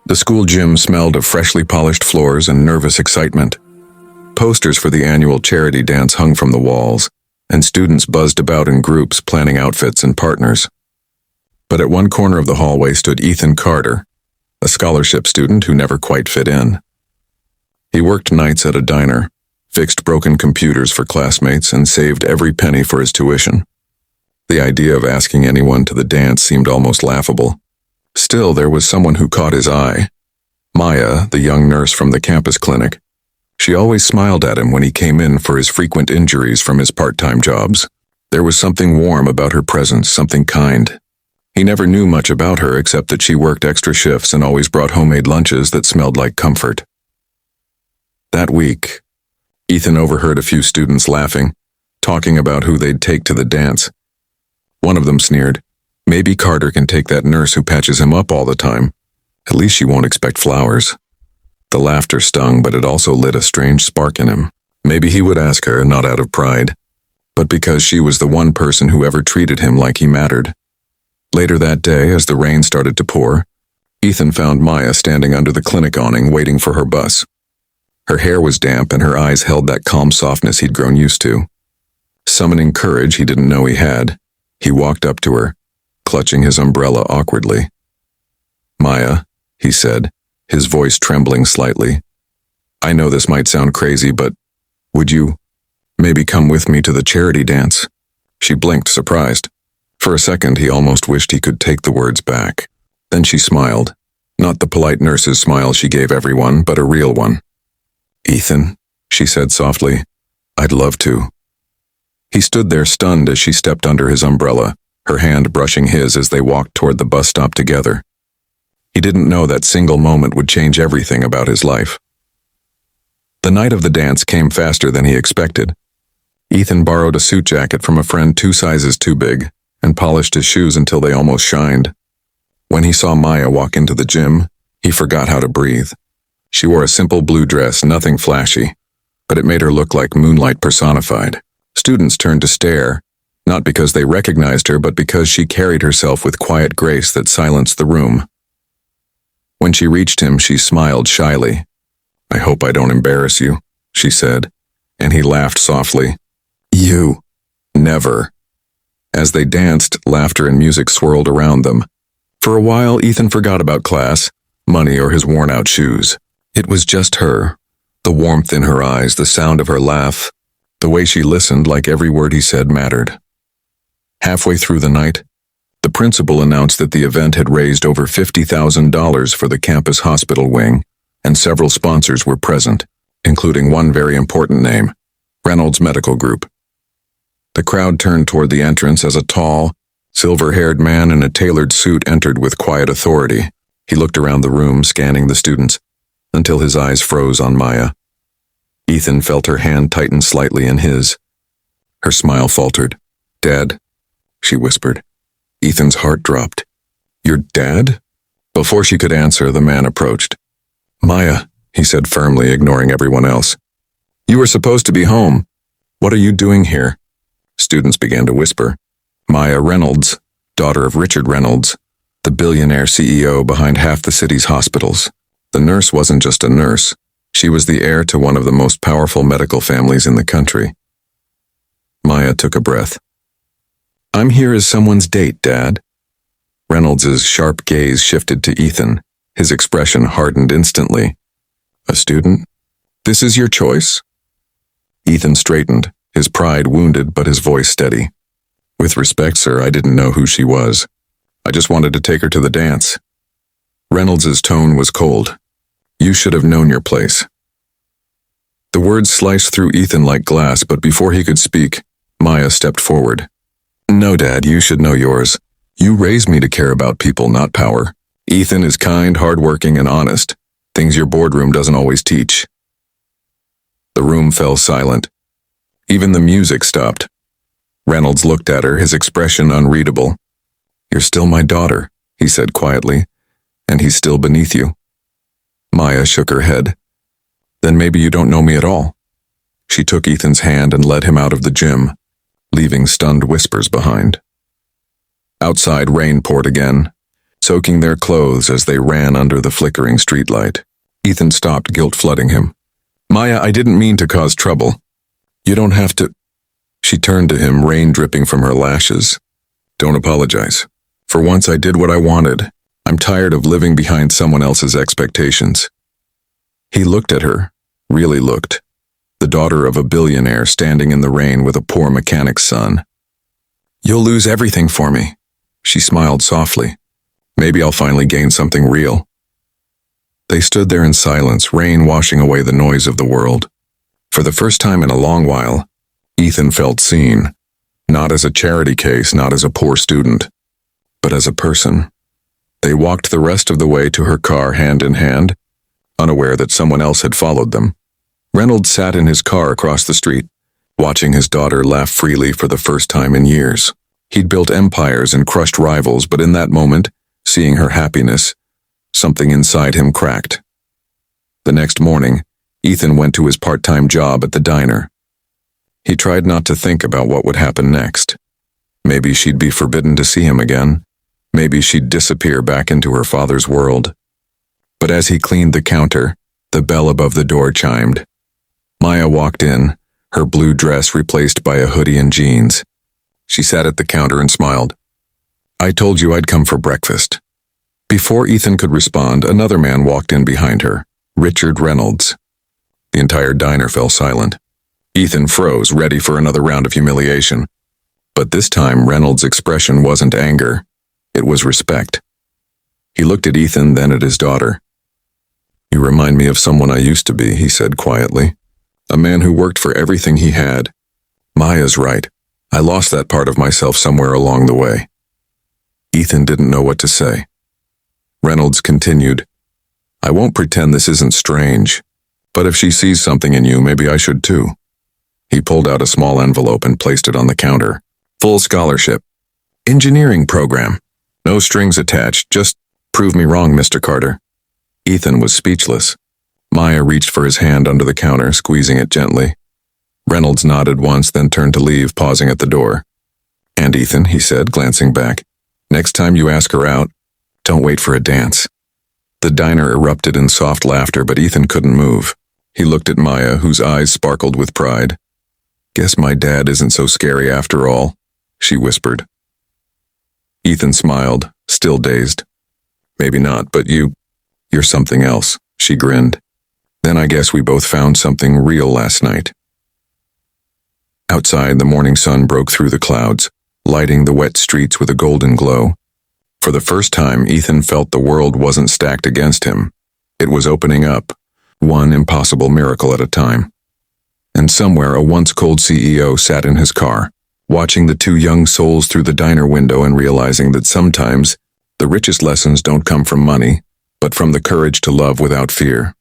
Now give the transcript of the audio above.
The school gym smelled of freshly polished floors and nervous excitement. Posters for the annual charity dance hung from the walls, and students buzzed about in groups planning outfits and partners. But at one corner of the hallway stood Ethan Carter, a scholarship student who never quite fit in. He worked nights at a diner, fixed broken computers for classmates, and saved every penny for his tuition. The idea of asking anyone to the dance seemed almost laughable. Still, there was someone who caught his eye. Maya, the young nurse from the campus clinic. She always smiled at him when he came in for his frequent injuries from his part-time jobs. There was something warm about her presence, something kind. He never knew much about her except that she worked extra shifts and always brought homemade lunches that smelled like comfort. That week, Ethan overheard a few students laughing, talking about who they'd take to the dance. One of them sneered, "Maybe Carter can take that nurse who patches him up all the time. At least she won't expect flowers." The laughter stung, but it also lit a strange spark in him. Maybe he would ask her, not out of pride, but because she was the one person who ever treated him like he mattered. Later that day, as the rain started to pour, Ethan found Maya standing under the clinic awning waiting for her bus. Her hair was damp and her eyes held that calm softness he'd grown used to. Summoning courage he didn't know he had, he walked up to her, clutching his umbrella awkwardly. "Maya," he said, his voice trembling slightly. "I know this might sound crazy, but would you maybe come with me to the charity dance?" She blinked, surprised. For a second, he almost wished he could take the words back. Then she smiled, not the polite nurse's smile she gave everyone, but a real one. "Ethan," she said softly, "I'd love to." He stood there stunned as she stepped under his umbrella, her hand brushing his as they walked toward the bus stop together. He didn't know that single moment would change everything about his life. The night of the dance came faster than he expected. Ethan borrowed a suit jacket from a friend 2 sizes too big and polished his shoes until they almost shined. When he saw Maya walk into the gym, he forgot how to breathe. She wore a simple blue dress, nothing flashy, but it made her look like moonlight personified. Students turned to stare, not because they recognized her, but because she carried herself with quiet grace that silenced the room. When she reached him, she smiled shyly. "I hope I don't embarrass you," she said, and he laughed softly. "You. Never." As they danced, laughter and music swirled around them. For a while, Ethan forgot about class, money, or his worn-out shoes. It was just her, the warmth in her eyes, the sound of her laugh, the way she listened like every word he said mattered. Halfway through the night, the principal announced that the event had raised over $50,000 for the campus hospital wing, and several sponsors were present, including one very important name, Reynolds Medical Group. The crowd turned toward the entrance as a tall, silver-haired man in a tailored suit entered with quiet authority. He looked around the room, scanning the students, until his eyes froze on Maya. Ethan felt her hand tighten slightly in his. Her smile faltered. "Dad?" she whispered. Ethan's heart dropped. "Your dad?" Before she could answer, the man approached. "Maya," he said firmly, ignoring everyone else. "You were supposed to be home. What are you doing here?" Students began to whisper. Maya Reynolds, daughter of Richard Reynolds, the billionaire CEO behind half the city's hospitals. The nurse wasn't just a nurse. She was the heir to one of the most powerful medical families in the country. Maya took a breath. "I'm here as someone's date, Dad." Reynolds's sharp gaze shifted to Ethan. His expression hardened instantly. "A student? This is your choice?" Ethan straightened, his pride wounded but his voice steady. "With respect, sir, I didn't know who she was. I just wanted to take her to the dance." Reynolds's tone was cold. "You should have known your place." The words sliced through Ethan like glass, but before he could speak, Maya stepped forward. "No, Dad, you should know yours. You raised me to care about people, not power. Ethan is kind, hardworking, and honest, things your boardroom doesn't always teach." The room fell silent. Even the music stopped. Reynolds looked at her, his expression unreadable. "You're still my daughter," he said quietly, "and he's still beneath you." Maya shook her head. "Then maybe you don't know me at all." She took Ethan's hand and led him out of the gym, leaving stunned whispers behind. Outside, rain poured again. soaking their clothes as they ran under the flickering streetlight. Ethan stopped, guilt flooding him. "Maya, I didn't mean to cause trouble. You don't have to." She turned to him, rain dripping from her lashes. "Don't apologize. For once I did what I wanted. I'm tired of living behind someone else's expectations." He looked at her, really looked. The daughter of a billionaire standing in the rain with a poor mechanic's son. "You'll lose everything for me." She smiled softly. "Maybe I'll finally gain something real." They stood there in silence, rain washing away the noise of the world. For the first time in a long while, Ethan felt seen. Not as a charity case, not as a poor student, but as a person. They walked the rest of the way to her car hand in hand, unaware that someone else had followed them. Reynolds sat in his car across the street, watching his daughter laugh freely for the first time in years. He'd built empires and crushed rivals, but in that moment, seeing her happiness, something inside him cracked. The next morning, Ethan went to his part-time job at the diner. He tried not to think about what would happen next. Maybe she'd be forbidden to see him again. Maybe she'd disappear back into her father's world. But as he cleaned the counter, the bell above the door chimed. Maya walked in, her blue dress replaced by a hoodie and jeans. She sat at the counter and smiled. "I told you I'd come for breakfast." Before Ethan could respond, another man walked in behind her, Richard Reynolds. The entire diner fell silent. Ethan froze, ready for another round of humiliation. But this time, Reynolds' expression wasn't anger. It was respect. He looked at Ethan, then at his daughter. "You remind me of someone I used to be," he said quietly. "A man who worked for everything he had. Maya's right. I lost that part of myself somewhere along the way." Ethan didn't know what to say. Reynolds continued, "I won't pretend this isn't strange, but if she sees something in you, maybe I should too." He pulled out a small envelope and placed it on the counter. "Full scholarship. Engineering program. No strings attached, just prove me wrong, Mr. Carter." Ethan was speechless. Maya reached for his hand under the counter, squeezing it gently. Reynolds nodded once, then turned to leave, pausing at the door. "And Ethan," he said, glancing back, "next time you ask her out, don't wait for a dance." The diner erupted in soft laughter, but Ethan couldn't move. He looked at Maya, whose eyes sparkled with pride. "Guess my dad isn't so scary after all," she whispered. Ethan smiled, still dazed. "Maybe not, but you're something else," she grinned. "Then I guess we both found something real last night." Outside, the morning sun broke through the clouds, lighting the wet streets with a golden glow. For the first time, Ethan felt the world wasn't stacked against him. It was opening up, one impossible miracle at a time. And somewhere, a once-cold CEO sat in his car, watching the two young souls through the diner window and realizing that sometimes the richest lessons don't come from money, but from the courage to love without fear.